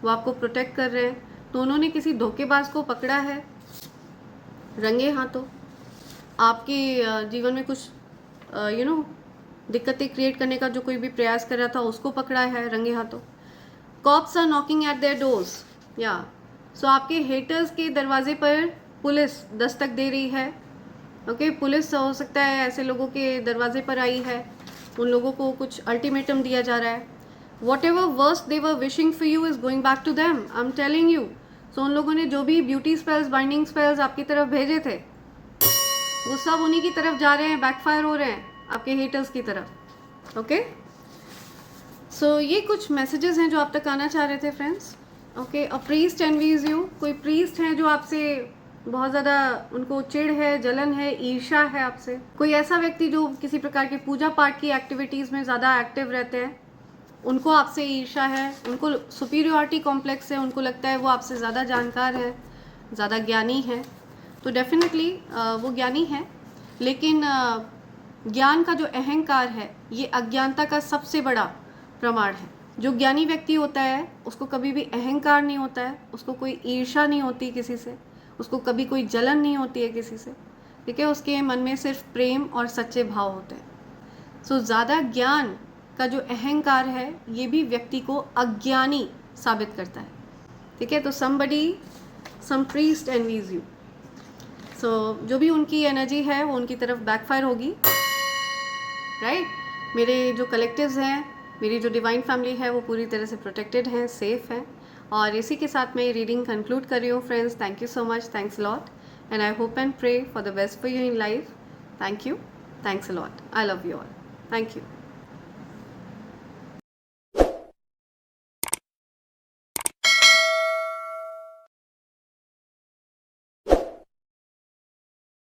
वो आपको प्रोटेक्ट कर रहे हैं। तो उन्होंने किसी धोखेबाज को पकड़ा है रंगे हाथों, आपके जीवन में कुछ दिक्कतें क्रिएट करने का जो कोई भी प्रयास कर रहा था उसको पकड़ा है रंगे हाथों। Cops are knocking at their doors, या सो आपके हेटर्स के दरवाजे पर पुलिस दस्तक दे रही है। ओके, पुलिस हो सकता है ऐसे लोगों के दरवाजे पर आई है, उन लोगों को कुछ अल्टीमेटम दिया जा रहा है। Whatever worst they were wishing for you is going back to them, I am telling you. So उन लोगों ने जो भी ब्यूटी स्पेल्स, बाइंडिंग स्पेल्स आपकी तरफ भेजे थे वो सब उन्हीं की तरफ जा रहे हैं, बैकफायर हो रहे हैं आपके हेटर्स की तरफ। ओके, सो ये कुछ मैसेजेस हैं जो आप तक आना चाह रहे थे friends. Okay, a priest envies you, कोई प्रीस्ट हैं जो आपसे बहुत ज़्यादा उनको चिढ़ है, जलन है, ईर्ष्या है आपसे। कोई ऐसा व्यक्ति जो किसी प्रकार की पूजा पाठ की एक्टिविटीज़ में ज़्यादा एक्टिव रहते हैं, उनको आपसे ईर्ष्या है, उनको सुपीरियॉरिटी कॉम्प्लेक्स है, उनको लगता है वो आपसे ज़्यादा जानकार है, ज़्यादा ज्ञानी है। तो डेफिनेटली वो ज्ञानी है, लेकिन ज्ञान का जो अहंकार है ये अज्ञानता का सबसे बड़ा प्रमाण है। जो ज्ञानी व्यक्ति होता है उसको कभी भी अहंकार नहीं होता है, उसको कोई ईर्ष्या नहीं होती किसी से, उसको कभी कोई जलन नहीं होती है किसी से, ठीक है। उसके मन में सिर्फ प्रेम और सच्चे भाव होते हैं। सो ज़्यादा ज्ञान का जो अहंकार है ये भी व्यक्ति को अज्ञानी साबित करता है, ठीक है। तो सम प्रीस्ट एनवीज यू, सो जो भी उनकी एनर्जी है वो उनकी तरफ बैकफायर होगी, राइट। मेरे जो कलेक्टिव्स हैं, मेरी जो डिवाइन फैमिली है वो पूरी तरह से प्रोटेक्टेड हैं, सेफ हैं। और इसी के साथ मैं ये रीडिंग कंक्लूड कर रही हूँ friends. Thank you so much, thanks a lot, and I hope and pray for the best for you in life. Thank you, thanks a lot, I love you all, thank you.